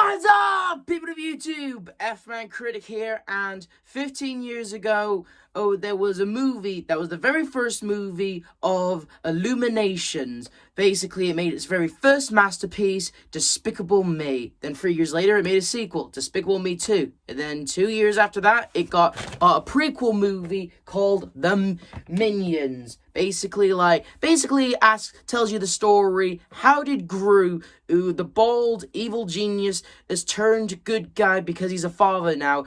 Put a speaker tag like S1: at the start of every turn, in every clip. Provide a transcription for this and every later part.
S1: What's up, people of YouTube? F-Man Critic here, and 15 years ago, there was a movie that was the very first movie of Illuminations. Basically, it made its very first masterpiece, Despicable Me. Then 3 years later, it made a sequel, Despicable Me 2. And then 2 years after that, it got a prequel movie called The Minions. Basically tells you the story. How did Gru, the bald, evil genius, has turned good guy because he's a father now,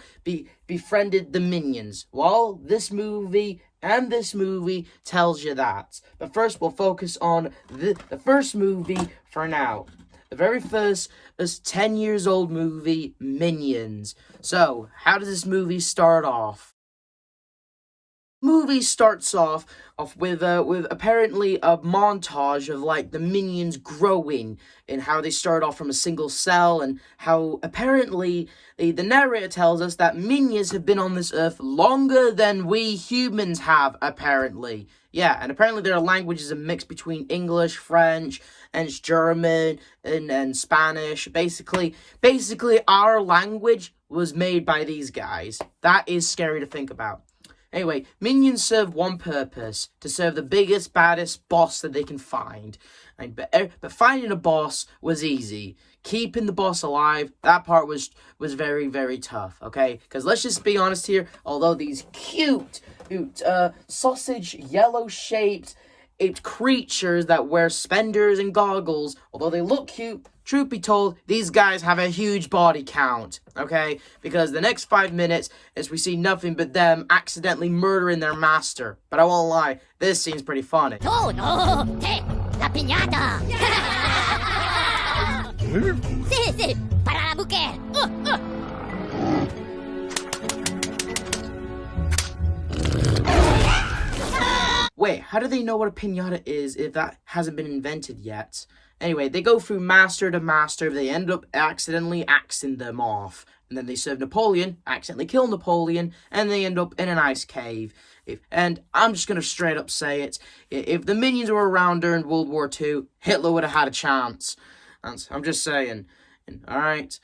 S1: befriended the Minions? Well, this movie and this movie tells you that. But first, we'll focus on the first movie for now. The very first is 10 years old movie, Minions. So, how does this movie start off? Movie starts off with apparently a montage of like the Minions growing and how they start off from a single cell, and how apparently the narrator tells us that Minions have been on this earth longer than we humans have, apparently. Yeah, and apparently their language is a mix between English, French, and German, and Spanish. Basically, our language was made by these guys. That is scary to think about. Anyway, Minions serve one purpose: to serve the biggest, baddest boss that they can find. But finding a boss was easy. Keeping the boss alive, that part was very, very tough, okay? Because let's just be honest here, although these cute sausage, yellow-shaped creatures that wear suspenders and goggles, although they look cute, truth be told, these guys have a huge body count, okay? Because the next 5 minutes is we see nothing but them accidentally murdering their master. But I won't lie, this seems pretty funny.
S2: Oh no! Hey, la piñata! Sí, sí, para la mujer!
S1: Wait, how do they know what a piñata is if that hasn't been invented yet? Anyway, they go through master to master. They end up accidentally axing them off. And then they serve Napoleon, accidentally kill Napoleon, and they end up in an ice cave. And I'm just going to straight up say it. If the Minions were around during World War II, Hitler would have had a chance. I'm just saying. Alright?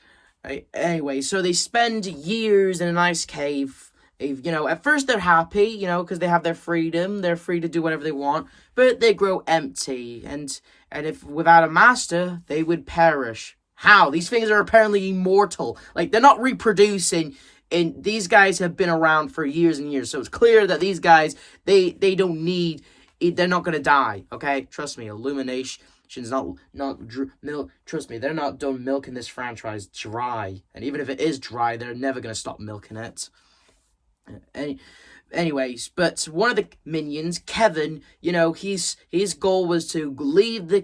S1: Anyway, so they spend years in an ice cave. At first they're happy, because they have their freedom. They're free to do whatever they want. But they grow empty. And if without a master, they would perish. How? These things are apparently immortal. Like, they're not reproducing. And these guys have been around for years and years. So it's clear that these guys, they don't need, they're not going to die. Okay? Trust me, Illumination's trust me, they're not done milking this franchise dry. And even if it is dry, they're never going to stop milking it. Anyways, but one of the Minions, Kevin, his goal was to leave the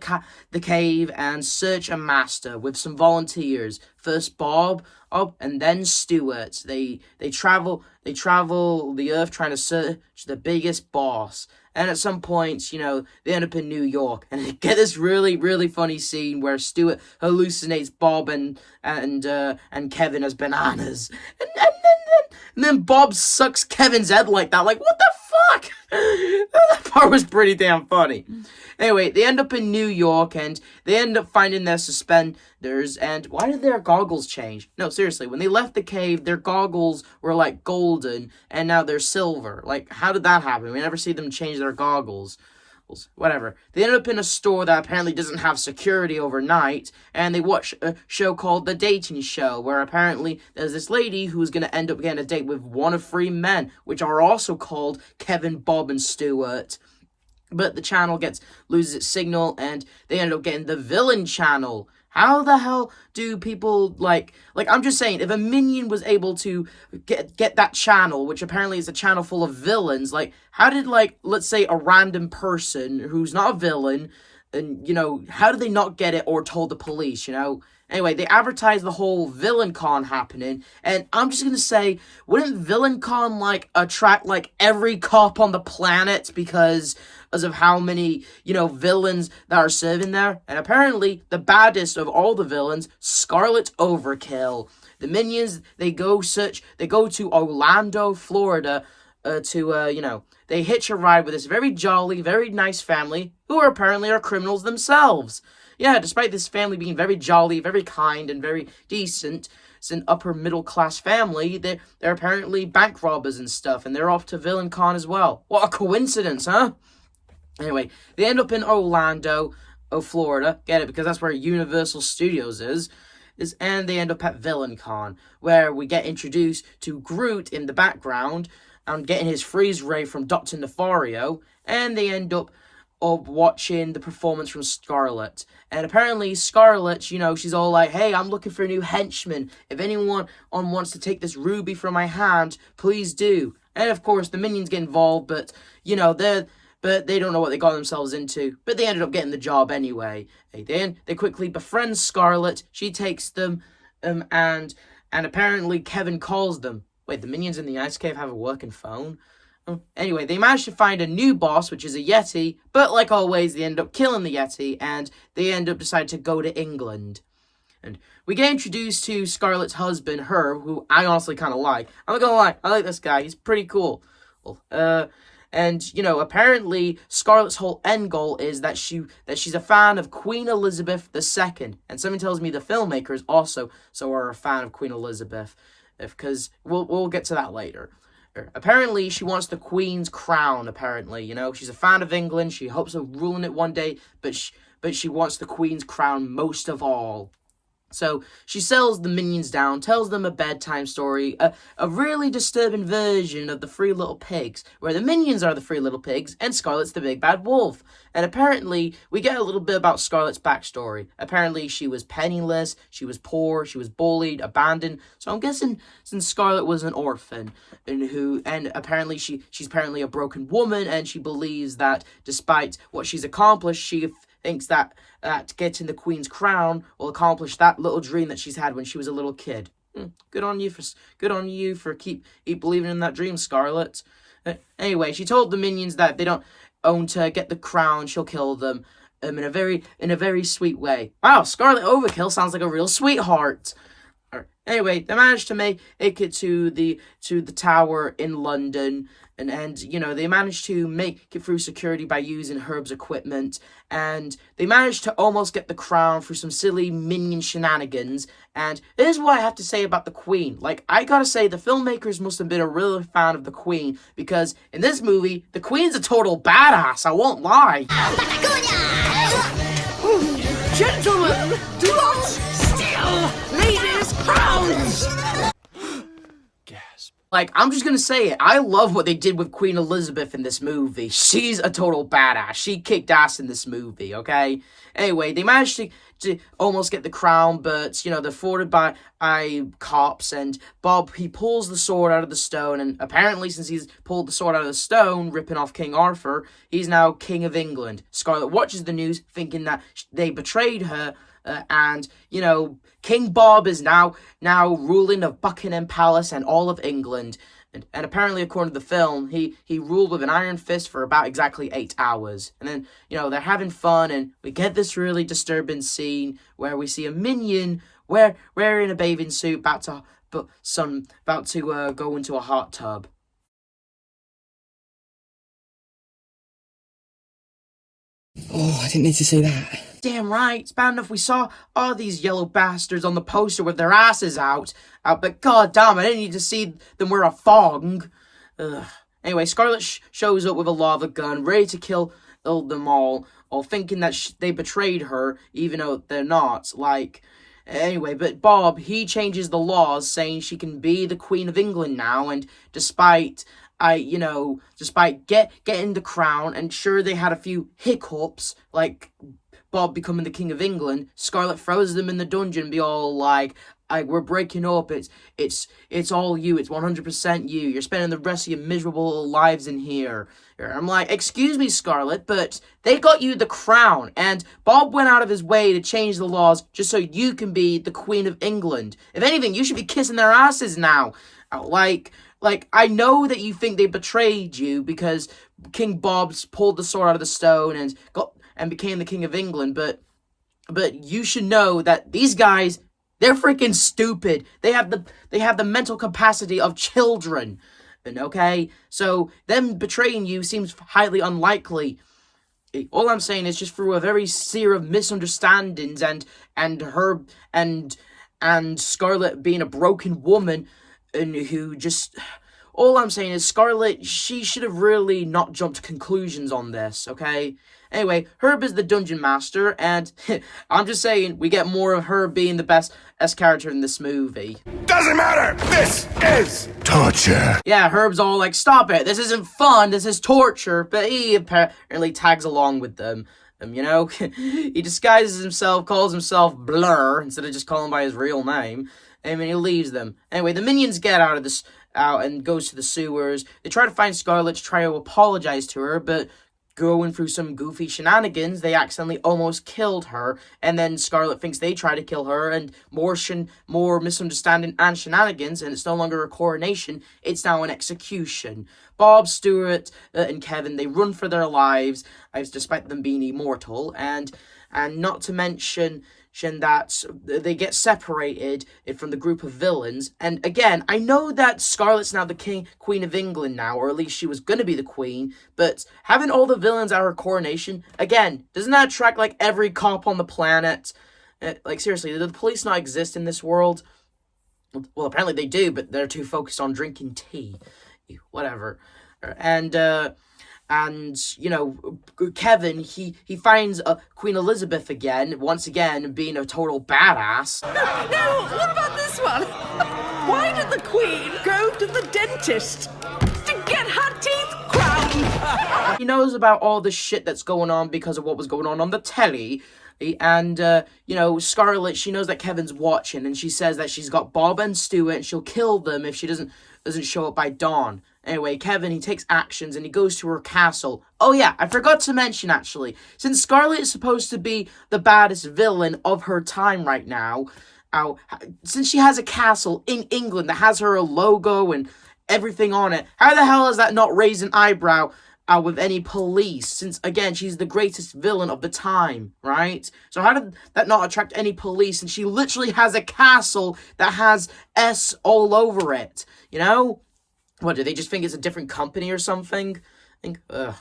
S1: cave and search a master with some volunteers. First Bob, and then Stuart. They travel the earth trying to search the biggest boss. And at some points, they end up in New York, and they get this really, really funny scene where Stuart hallucinates Bob and Kevin as bananas, and then Bob sucks Kevin's head like that. Like, what the fuck? That part was pretty damn funny. Anyway, they end up in New York, and they end up finding their suspenders. And why did their goggles change? No, seriously, when they left the cave, their goggles were like golden, and now they're silver. Like, how did that happen? We never see them change their goggles. Whatever. They end up in a store that apparently doesn't have security overnight, and they watch a show called The Dating Show, where apparently there's this lady who's going to end up getting a date with one of 3 men, which are also called Kevin, Bob, and Stuart. But the channel loses its signal, and they end up getting the villain channel. How the hell do people, I'm just saying, if a Minion was able to get that channel, which apparently is a channel full of villains, how did, let's say a random person who's not a villain, and, how did they not get it or told the police, Anyway, they advertised the whole Villain Con happening, and I'm just gonna say, wouldn't Villain Con, attract, every cop on the planet because of how many, villains that are serving there? And apparently, the baddest of all the villains, Scarlet Overkill. The Minions, they go to Orlando, Florida, they hitch a ride with this very jolly, very nice family, who apparently are criminals themselves. yeah, despite this family being very jolly, very kind, and very decent, it's an upper middle class family, they're apparently bank robbers and stuff, and they're off to Villain Con as well. What a coincidence, huh? Anyway, they end up in Orlando, Florida. Get it? Because that's where Universal Studios is. And they end up at Villain Con, where we get introduced to Groot in the background and getting his freeze ray from Dr. Nefario, and they end up watching the performance from Scarlet. And apparently Scarlet, she's all like, hey, I'm looking for a new henchman. If anyone wants to take this ruby from my hand, please do. And of course the minions get involved, but they don't know what they got themselves into. But they ended up getting the job anyway. They quickly befriend Scarlet. She takes them, and apparently Kevin calls them. Wait, the minions in the ice cave have a working phone? Anyway, they manage to find a new boss, which is a Yeti. But like always, they end up killing the Yeti, and they end up deciding to go to England. And we get introduced to Scarlet's husband, Herb, who I honestly kind of like. I'm not gonna lie, I like this guy. He's pretty cool. And, apparently Scarlet's whole end goal is that she's a fan of Queen Elizabeth II. And something tells me the filmmakers also are a fan of Queen Elizabeth. Because we'll get to that later. Apparently, she wants the Queen's crown, apparently. She's a fan of England. She hopes of ruling it one day. But she wants the Queen's crown most of all. So she sells the minions down, tells them a bedtime story, a really disturbing version of the Three Little Pigs, where the minions are the Three Little Pigs and Scarlet's the big bad wolf. And apparently, we get a little bit about Scarlet's backstory. Apparently, she was penniless, she was poor, she was bullied, abandoned. So I'm guessing since Scarlet was an orphan, and apparently she's apparently a broken woman, and she believes that despite what she's accomplished, she thinks that getting the Queen's crown will accomplish that little dream that she's had when she was a little kid. Good on you for keep believing in that dream, Scarlet. Anyway, she told the minions that if they don't own to get the crown, she'll kill them. In a very sweet way. Wow, Scarlet Overkill sounds like a real sweetheart. Anyway, they managed to make it to the tower in London, and they managed to make it through security by using Herb's equipment, and they managed to almost get the crown through some silly minion shenanigans. And this is what I have to say about the Queen. Like, I gotta say, the filmmakers must have been a real fan of the Queen, because in this movie, the Queen's a total badass, I won't lie.
S3: Gentlemen, do not steal ladies' crowns!
S1: Gasp. Like, I'm just gonna say it. I love what they did with Queen Elizabeth in this movie. She's a total badass. She kicked ass in this movie, okay? Anyway, they managed to almost get the crown, but, they're thwarted by cops, and Bob, he pulls the sword out of the stone, and apparently since he's pulled the sword out of the stone, ripping off King Arthur, he's now King of England. Scarlet watches the news, thinking that they betrayed her, and King Bob is now ruling the Buckingham Palace and all of England. And apparently, according to the film, he ruled with an iron fist for about exactly 8 hours. And then, they're having fun, and we get this really disturbing scene where we see a minion wearing a bathing suit about to go into a hot tub.
S4: Oh, I didn't need to see that.
S1: Damn right, it's bad enough we saw all these yellow bastards on the poster with their asses out, but god damn, I didn't need to see them wear a thong. Anyway, Scarlet shows up with a lava gun, ready to kill them all thinking that they betrayed her, even though they're not. Anyway, but Bob, he changes the laws, saying she can be the Queen of England now, and despite getting the crown, and sure they had a few hiccups, like Bob becoming the King of England, Scarlet throws them in the dungeon and be all like, we're breaking up, it's all you, it's 100% you, you're spending the rest of your miserable lives in here. I'm like, excuse me, Scarlet, but they got you the crown, and Bob went out of his way to change the laws just so you can be the Queen of England. If anything, you should be kissing their asses now. Like, I know that you think they betrayed you because King Bob's pulled the sword out of the stone and became the King of England, but you should know that these guys, they're freaking stupid. They have the mental capacity of children. Okay? So them betraying you seems highly unlikely. all I'm saying is just through a very series of misunderstandings and her and Scarlet being a broken woman and who just. All I'm saying is Scarlet, she should have really not jumped to conclusions on this, okay? Anyway, Herb is the dungeon master, and I'm just saying, we get more of her being the best character in this movie.
S5: Doesn't matter! This is torture!
S1: Yeah, Herb's all like, stop it, this isn't fun, this is torture, but he apparently tags along with them. You know, he disguises himself, calls himself Blur, instead of just calling by his real name, and then he leaves them. Anyway, the minions get out and goes to the sewers. They try to find Scarlet to try to apologize to her, but going through some goofy shenanigans, they accidentally almost killed her, and then Scarlet thinks they try to kill her, and more misunderstanding and shenanigans, and it's no longer a coronation, it's now an execution. Bob, Stuart, and Kevin, they run for their lives, despite them being immortal, and not to mention that they get separated from the group of villains. And again, I know that Scarlet's now the Queen of England now, or at least she was going to be the queen, but having all the villains at her coronation, again, doesn't that attract, like, every cop on the planet? Like, seriously, do the police not exist in this world? Well, apparently they do, but they're too focused on drinking tea. Whatever. And, you know, Kevin, he finds Queen Elizabeth once again, being a total badass.
S3: No, what about this one? Why did the Queen go to the dentist to get her teeth crowned?
S1: He knows about all the shit that's going on because of what was going on the telly. And, you know, Scarlet, she knows that Kevin's watching, and she says that she's got Bob and Stuart, and she'll kill them if she doesn't show up by dawn. Anyway, Kevin, he takes actions, and he goes to her castle. Oh yeah, I forgot to mention, actually, since Scarlet is supposed to be the baddest villain of her time right now, since she has a castle in England that has her logo and everything on it, how the hell is that not raised an eyebrow with any police, since, again, she's the greatest villain of the time, right? So how did that not attract any police, and she literally has a castle that has S all over it, you know? What, do they just think it's a different company or something?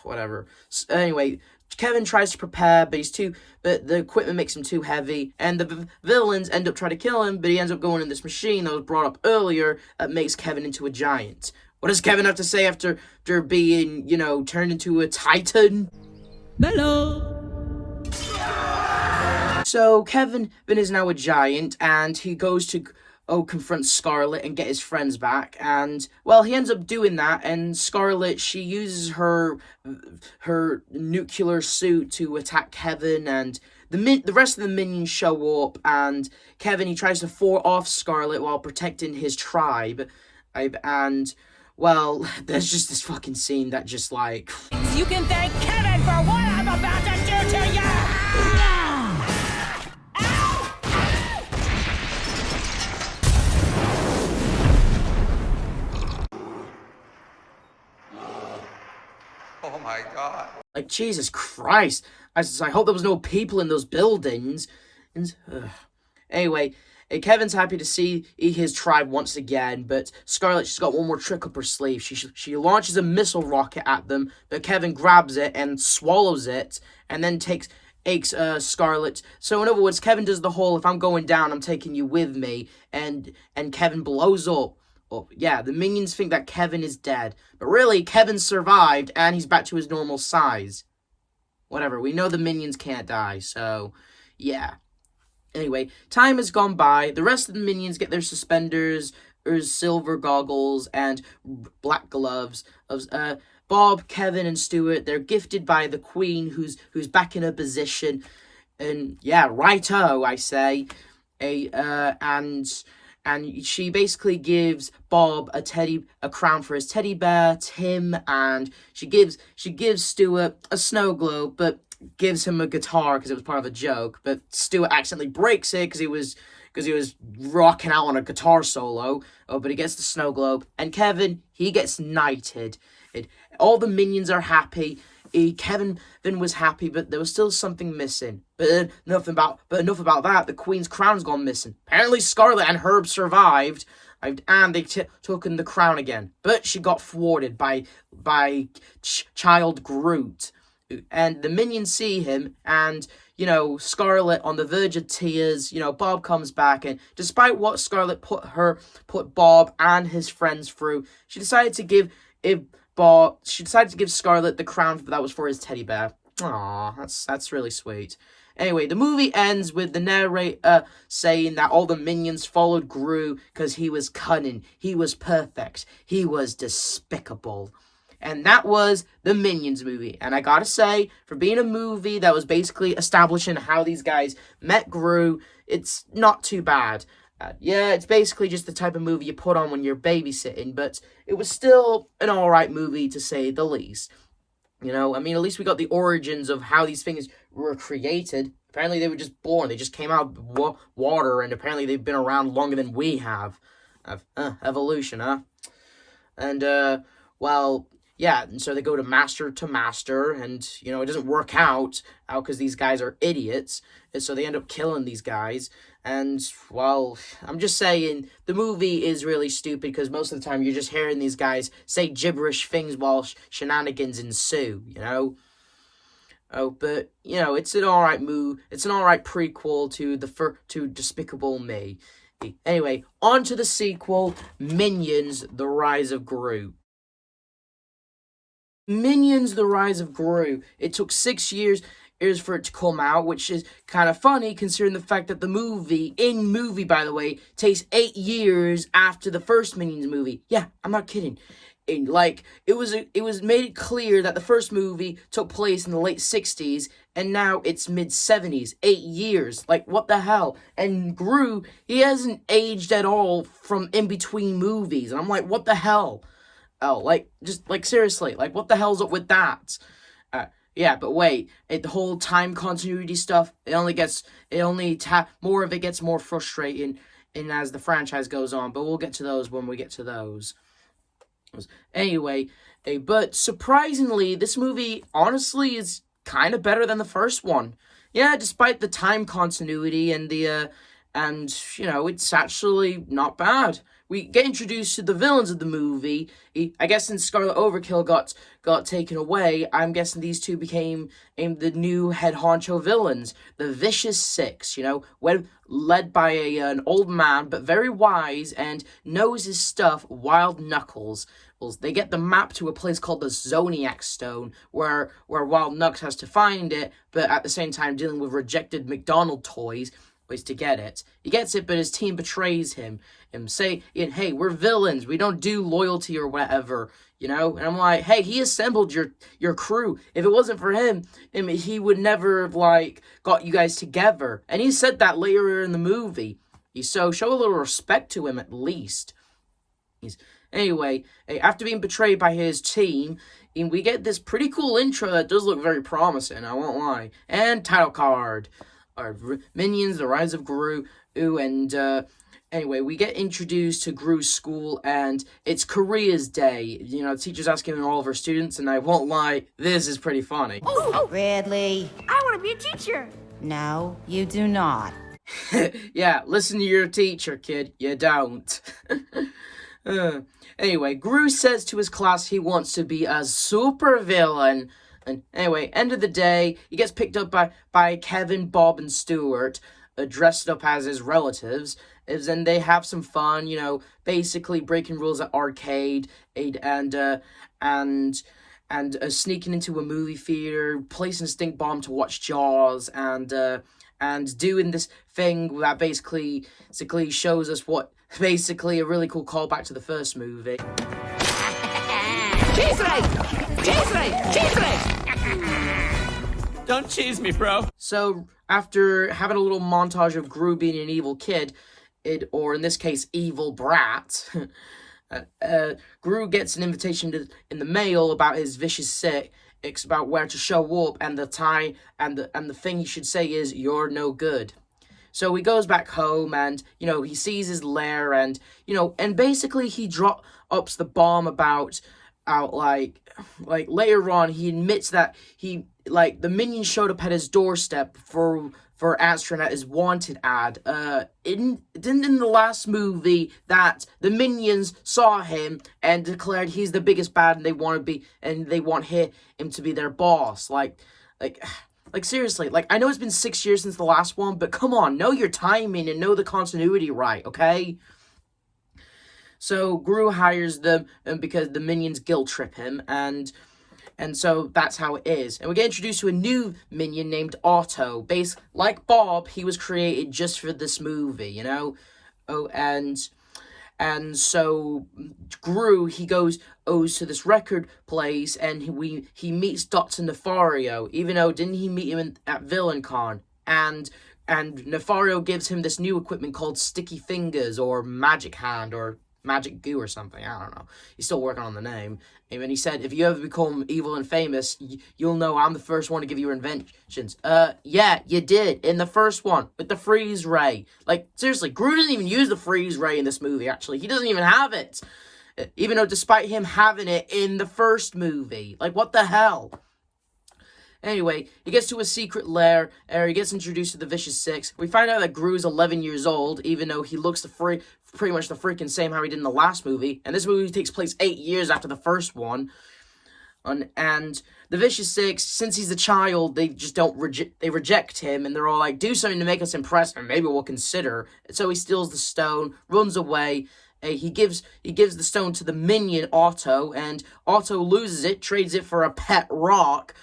S1: Whatever. So, anyway, Kevin tries to prepare, but the equipment makes him too heavy, and the villains end up trying to kill him, but he ends up going in this machine that was brought up earlier that makes Kevin into a giant. What does Kevin have to say after being, you know, turned into a titan?
S3: Hello.
S1: So Kevin is now a giant, and he goes to confront Scarlet and get his friends back, and, well, he ends up doing that, and Scarlet, she uses her nuclear suit to attack Kevin, and the rest of the minions show up, and Kevin, he tries to thwart off Scarlet while protecting his tribe, and, well, there's just this fucking scene that just, like...
S2: You can thank Kevin for what I'm about to do to you!
S5: Oh my God.
S1: Like, Jesus Christ. I hope there was no people in those buildings. And, anyway, Kevin's happy to see his tribe once again, but Scarlet, she's got one more trick up her sleeve. She launches a missile rocket at them, but Kevin grabs it and swallows it, and then takes Scarlet. So in other words, Kevin does the whole, if I'm going down, I'm taking you with me, and Kevin blows up. Well, yeah, the minions think that Kevin is dead, but really, Kevin survived, and he's back to his normal size. Whatever, we know the minions can't die, so, yeah. Anyway, time has gone by, the rest of the minions get their suspenders, silver goggles, and black gloves. Bob, Kevin, and Stuart, they're gifted by the Queen, who's back in her position, and, yeah, righto, I say. And she basically gives Bob a crown for his teddy bear, Tim, and she gives Stuart a snow globe, but gives him a guitar because it was part of a joke. But Stuart accidentally breaks it because he was rocking out on a guitar solo. Oh, but he gets the snow globe, and Kevin, he gets knighted. All the minions are happy. Kevin was happy, but there was still something missing. But enough about that. The Queen's crown's gone missing. Apparently, Scarlet and Herb survived, and they took in the crown again. But she got thwarted by Child Groot, and the minions see him, and, you know, Scarlet on the verge of tears, you know, Bob comes back, and despite what Scarlet put Bob and his friends through, she decided to give Scarlet the crown that was for his teddy bear. Aw, that's really sweet. Anyway, the movie ends with the narrator saying that all the minions followed Gru because he was cunning, he was perfect, he was despicable. And that was the Minions movie. And I gotta say, for being a movie that was basically establishing how these guys met Gru, it's not too bad. Yeah, it's basically just the type of movie you put on when you're babysitting, but it was still an alright movie to say the least. You know, I mean, at least we got the origins of how these things were created. Apparently they were just born, they just came out of water, and apparently they've been around longer than we have. Evolution, huh? And, well... yeah, and so they go to master, and, you know, it doesn't work out because these guys are idiots, and so they end up killing these guys, and, well, I'm just saying, the movie is really stupid, because most of the time you're just hearing these guys say gibberish things while shenanigans ensue, you know? Oh, but, you know, it's an alright it's an alright prequel to Despicable Me. Anyway, on to the sequel, Minions, The Rise of Gru. Minions: The Rise of Gru. It took 6 years for it to come out, which is kind of funny considering the fact that the movie, by the way, takes 8 years after the first Minions movie. Yeah, I'm not kidding. And, like, it was made clear that the first movie took place in the late 60s, and now it's mid-70s. 8 years. Like, what the hell? And Gru, he hasn't aged at all from in between movies, and I'm like, what the hell? Oh, like, just, like, seriously, like, what the hell's up with that? Yeah, but wait, the whole time continuity stuff, more of it gets more frustrating as the franchise goes on, but we'll get to those when we get to those. Anyway, but surprisingly, this movie, honestly, is kind of better than the first one. Yeah, despite the time continuity and you know, it's actually not bad. We get introduced to the villains of the movie. I guess since Scarlet Overkill got taken away, I'm guessing these two became the new head honcho villains. The Vicious Six, you know, led by an old man, but very wise and knows his stuff, Wild Knuckles. Well, they get the map to a place called the Zodiac Stone, where Wild Knuckles has to find it, but at the same time dealing with rejected McDonald toys. Ways to get it. He gets it, but his team betrays him. And say, hey, we're villains. We don't do loyalty or whatever, you know? And I'm like, hey, he assembled your crew. If it wasn't for him, he would never have, like, got you guys together. And he said that later in the movie. So show a little respect to him at least. Anyway, after being betrayed by his team, we get this pretty cool intro that does look very promising, I won't lie. And title card. Minions: The Rise of Gru, and anyway, we get introduced to Gru's school, and it's Korea's Day. You know, the teacher's asking all of her students, and I won't lie, this is pretty funny.
S2: Oh,
S6: Bradley.
S2: I want to be a teacher.
S6: No, you do not.
S1: Yeah, listen to your teacher, kid. You don't. Anyway, Gru says to his class he wants to be a supervillain. And anyway, end of the day, he gets picked up by Kevin, Bob, and Stuart, dressed up as his relatives, and they have some fun, you know, basically breaking rules at arcade, and sneaking into a movie theater, placing a stink bomb to watch Jaws, and doing this thing that basically shows us what, basically a really cool callback to the first movie.
S2: Cheese race! Cheese race! Cheese race!
S7: Don't cheese me, bro.
S1: So, after having a little montage of Gru being an evil kid, or in this case, evil brat, Gru gets an invitation in the mail about his vicious six, about where to show up, and the time, and the thing he should say is, "You're no good." So he goes back home, and, you know, he sees his lair, and, you know, and basically he drops the bomb about like later on he admits that the minions showed up at his doorstep for for answering at his wanted ad. In the last movie that the minions saw him and declared he's the biggest bad, and they want him to be their boss. Like seriously, like, I know it's been 6 years since the last one, but come on, know your timing and know the continuity right, okay? So Gru hires them because the minions guilt trip him, and so that's how it is. And we get introduced to a new minion named Otto. Like Bob, he was created just for this movie, you know? Oh, and so Gru, he goes to this record place, and he meets Dr. Nefario, even though didn't he meet him at VillainCon? And Nefario gives him this new equipment called Sticky Fingers, or Magic Hand, or Magic Goo or something, I don't know. He's still working on the name. And he said, if you ever become evil and famous, you'll know I'm the first one to give you your inventions. Yeah, you did, in the first one, with the freeze ray. Like, seriously, Gru doesn't even use the freeze ray in this movie, actually. He doesn't even have it. Even though, despite him having it in the first movie. Like, what the hell? Anyway, he gets to a secret lair, and he gets introduced to the Vicious Six. We find out that Gru's 11 years old, even though he looks pretty much the freaking same how he did in the last movie. And this movie takes place 8 years after the first one. And the Vicious Six, since he's a child, they just they reject him, and they're all like, do something to make us impressed, and maybe we'll consider. So he steals the stone, runs away. He gives the stone to the minion Otto, and Otto loses it, trades it for a pet rock.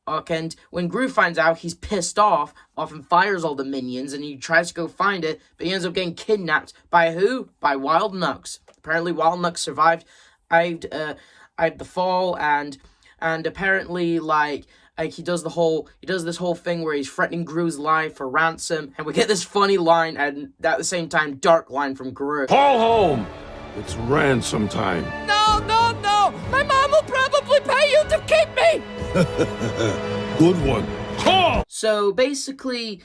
S1: And when Gru finds out, he's pissed off and fires all the minions, and he tries to go find it, but he ends up getting kidnapped by who? By Wild Nux. Apparently, Wild Nux survived the fall, and apparently, like he does this whole thing where he's threatening Gru's life for ransom, and we get this funny line, and at the same time, dark line from Gru.
S5: Call home! It's ransom time.
S2: No, no, no! My mom will probably pay you to keep me!
S5: Good one. Call!
S1: So basically,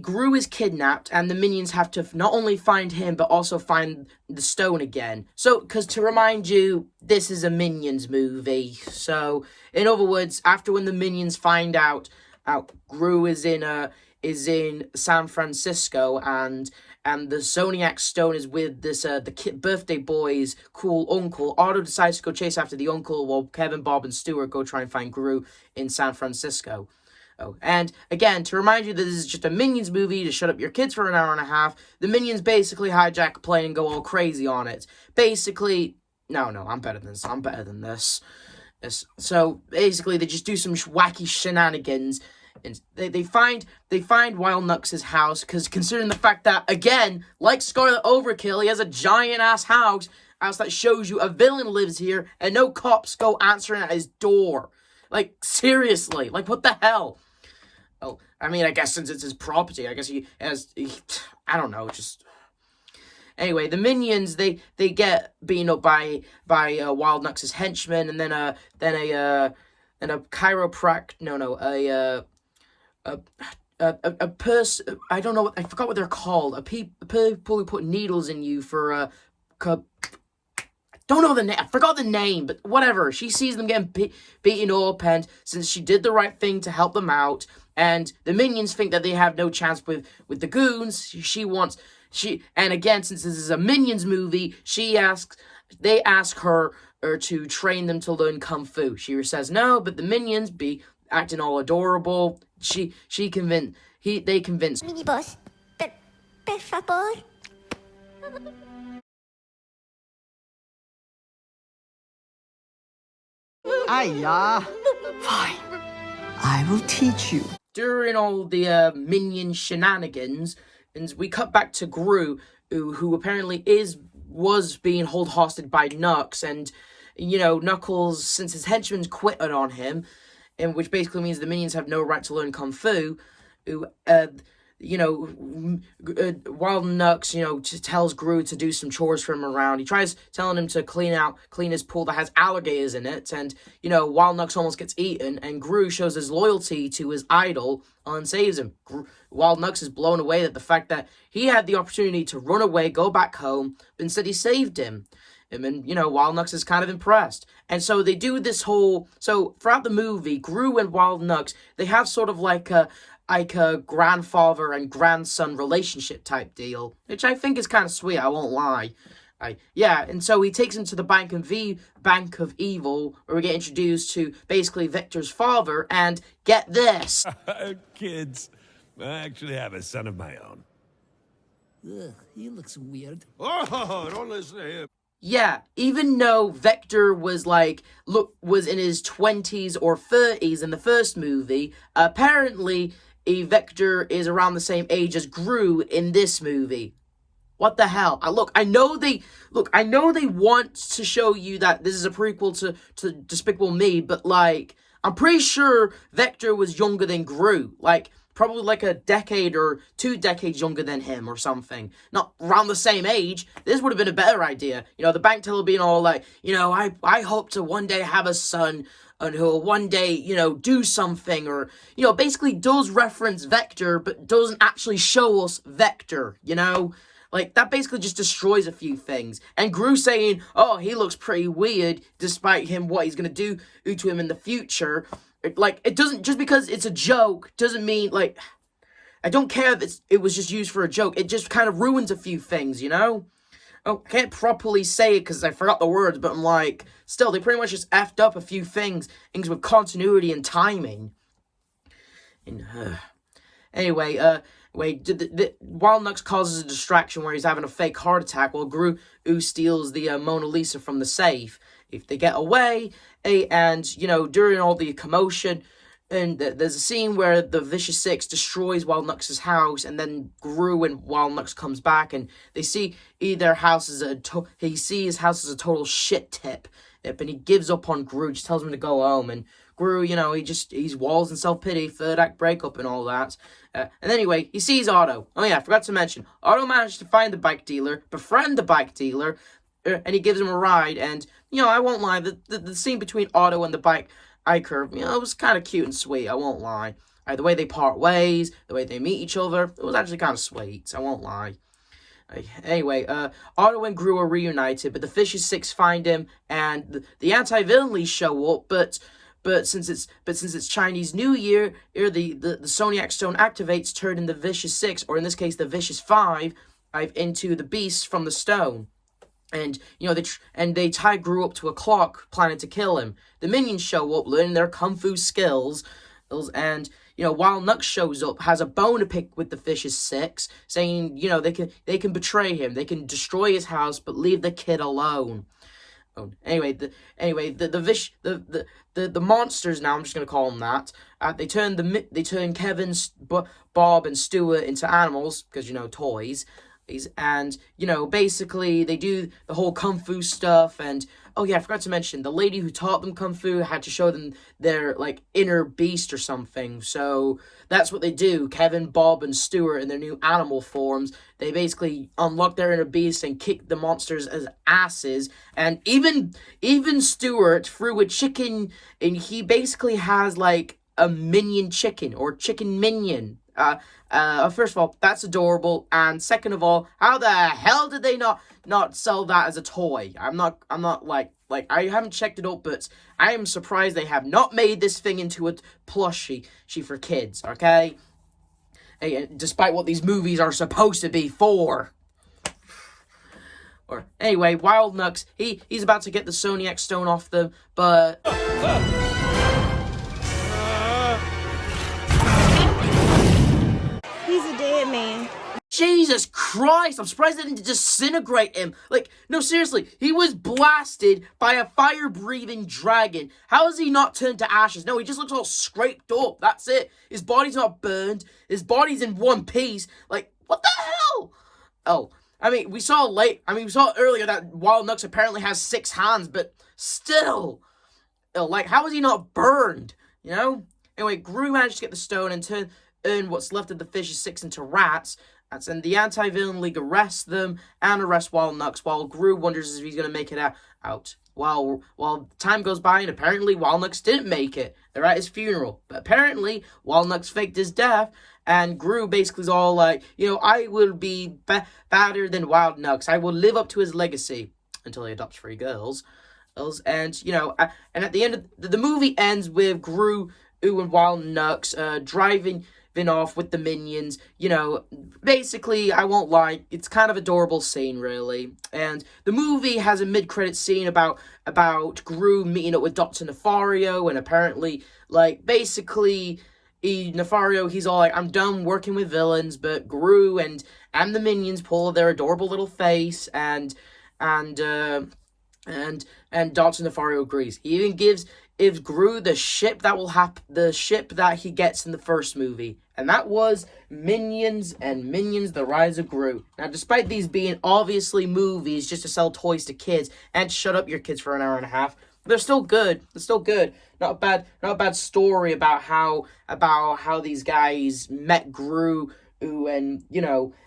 S1: Gru is kidnapped, and the minions have to not only find him, but also find the stone again. So, because to remind you, this is a Minions movie. So, in other words, after when the minions find out Gru is in San Francisco, and the Zodiac Stone is with this the birthday boy's cool uncle. Otto decides to go chase after the uncle, while Kevin, Bob, and Stuart go try and find Gru in San Francisco. Oh, and again, to remind you that this is just a Minions movie to shut up your kids for an hour and a half, the Minions basically hijack a plane and go all crazy on it. Basically, no, I'm better than this. So basically, they just do some wacky shenanigans. And they find Wild Nux's house, because considering the fact that, again, like Scarlet Overkill, he has a giant-ass house that shows you a villain lives here, and no cops go answering at his door. Like, seriously, like, what the hell? Oh, I mean, I guess since it's his property, I guess I don't know, just... Anyway, the minions, they get beaten up by Wild Nux's henchmen, and then a chiropractor, a person, I don't know, I forgot what they're called, people who put needles in you for, don't know the name, I forgot the name, but whatever, she sees them getting beaten up, and since she did the right thing to help them out, and the minions think that they have no chance with the goons, and again, since this is a Minions movie, they ask her to train them to learn Kung Fu. She says no, but the minions be acting all adorable. They convince.
S8: Mini boss, per favor.
S3: Aya. Fine. I will teach you.
S1: During all the minion shenanigans, and we cut back to Gru, who apparently was being held hostage by Nux, and Knuckles, since his henchmen quit on him, and which basically means the minions have no right to learn Kung Fu. Wild Nux, tells Gru to do some chores for him around. He tries telling him to clean his pool that has alligators in it, and, Wild Nux almost gets eaten, and Gru shows his loyalty to his idol and saves him. Wild Nux is blown away at the fact that he had the opportunity to run away, go back home, but instead he saved him. And, Wild Nux is kind of impressed. And so they do this whole... So, throughout the movie, Gru and Wild Nux, they have sort of like a like a grandfather and grandson relationship type deal, which I think is kind of sweet, I won't lie. Yeah, and so he takes him to the Bank of Evil, where we get introduced to basically Victor's father, and get this.
S5: Kids, I actually have a son of my own.
S9: Ugh, he looks weird.
S5: Oh, don't listen to him.
S1: Yeah, even though Vector was was in his 20s or 30s in the first movie, apparently Vector is around the same age as Gru in this movie. What the hell? I know they want to show you that this is a prequel to Despicable Me, but like, I'm pretty sure Vector was younger than Gru. Like, probably like a decade or 2 decades younger than him or something. Not around the same age. This would have been a better idea. You know, the bank teller being all like, you know, I hope to one day have a son and who'll one day, you know, do something, or, you know, basically does reference Vector, but doesn't actually show us Vector, you know? Like, that basically just destroys a few things. And Gru saying, oh, he looks pretty weird, despite what he's gonna do to him in the future. It doesn't, just because it's a joke, doesn't mean, like, I don't care if it was just used for a joke. It just kind of ruins a few things, you know? Oh, I can't properly say it because I forgot the words, but I'm like, still, they pretty much just effed up a few things with continuity and timing. And, anyway, Wild Nux causes a distraction where he's having a fake heart attack while Gru steals the Mona Lisa from the safe. If they get away, and, you know, during all the commotion, and there's a scene where the Vicious Six destroys Wild Nux's house, and then Gru and Wild Nux comes back, and they see their house as he sees his house as a total shit tip, and he gives up on Gru, just tells him to go home, and Gru, you know, he's walls and self-pity, third act breakup and all that. And anyway, he sees Otto. Oh yeah, I forgot to mention, Otto managed to find the bike dealer, befriend the bike dealer, and he gives him a ride, and, you know, I won't lie, the scene between Otto and the biker, you know, it was kind of cute and sweet, I won't lie. The way they part ways, the way they meet each other, it was actually kind of sweet, I won't lie. Anyway, Otto and Gru are reunited, but the Vicious Six find him, and the anti-villainly show up, but since it's Chinese New Year, the Soniac Stone activates, turning the Vicious Six, or in this case the Vicious Five, into the beasts from the stone. And, you know, they tie Gru up to a clock, planning to kill him. The minions show up, learning their kung fu skills, and, you know, Wild Nux shows up, has a bone to pick with the Vicious Six, saying, you know, they can betray him, they can destroy his house, but leave the kid alone. Anyway, the monsters, now I'm just gonna call them that. They turn Kevin, Bob, and Stuart into animals because, you know, toys. And, you know, basically they do the whole kung fu stuff, and oh yeah, I forgot to mention, the lady who taught them kung fu had to show them their, like, inner beast or something, so that's what they do. Kevin, Bob, and Stuart in their new animal forms, they basically unlock their inner beast and kick the monsters as asses, and even Stuart threw a chicken, and he basically has, like, a minion chicken, or chicken minion. First of all, that's adorable, and second of all, how the hell did they not sell that as a toy? I'm not like I haven't checked it up, but I am surprised they have not made this thing into a plushie for kids, okay? Hey, despite what these movies are supposed to be for. Or anyway, Wild Nux, he's about to get the Soniac Stone off them, but
S8: He's a dead man.
S1: Jesus Christ, I'm surprised they didn't disintegrate him. Like, no, seriously, he was blasted by a fire-breathing dragon. How has he not turned to ashes? No, he just looks all scraped up, that's it. His body's not burned, his body's in one piece. Like, what the hell? Oh, I mean, we saw earlier that Wild Nux apparently has 6 hands, but still, like, how is he not burned, you know? Anyway, Gru managed to get the stone and turn what's left of the Vicious Six into rats, and the Anti-Villain League arrests them and arrest Wild Nux, while Gru wonders if he's going to make it out. While time goes by, and apparently Wild Nux didn't make it. They're at his funeral, but apparently Wild Nux faked his death, and Gru basically is all like, you know, I will be better than Wild Nux. I will live up to his legacy, until he adopts 3 girls. And, you know, and at the end of the movie ends with Gru and Wild Nux driving off with the minions. You know, basically, I won't lie, it's kind of adorable scene, really. And the movie has a mid-credit scene about Gru meeting up with Dr. Nefario, and apparently, like, basically, Nefario, he's all like, I'm done working with villains, but Gru and the minions pull their adorable little face, and Dr. Nefario agrees. He even gives Gru the ship that he gets in the first movie, and that was Minions and Minions: The Rise of Gru. Now, despite these being obviously movies just to sell toys to kids and shut up your kids for an hour and a half, they're still good. They're still good. Not a bad story about how these guys met Gru, and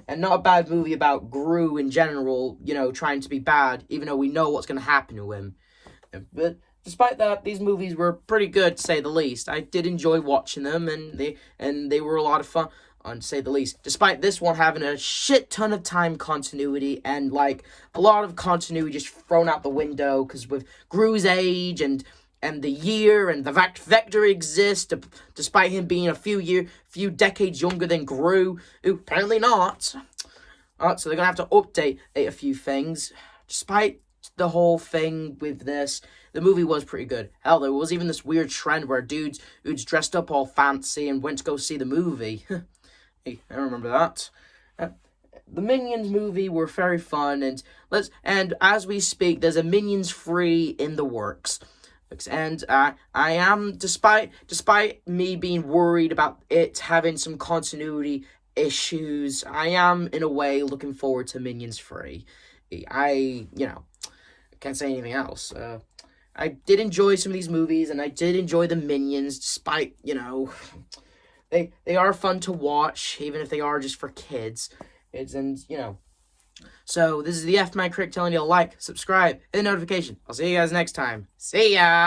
S1: and not a bad movie about Gru in general, trying to be bad, even though we know what's going to happen to him. But despite that, these movies were pretty good, to say the least. I did enjoy watching them, and they were a lot of fun, to say the least. Despite this one having a shit ton of time continuity, and like a lot of continuity just thrown out the window, because with Gru's age and the year and the fact Vector exists, despite him being a few decades younger than Gru, who apparently not. So they're gonna have to update a few things. Despite the whole thing with this, the movie was pretty good. Hell, there was even this weird trend where dudes dressed up all fancy and went to go see the movie. Hey, I remember that. The Minions movie were very fun, and as we speak, there's a Minions 3 in the works. And I am, despite me being worried about it having some continuity issues, I am in a way looking forward to Minions 3. I can't say anything else. I did enjoy some of these movies, and I did enjoy the Minions, despite, they are fun to watch, even if they are just for kids. So this is the F-Man Critic telling you to like, subscribe, hit the notification. I'll see you guys next time. See ya!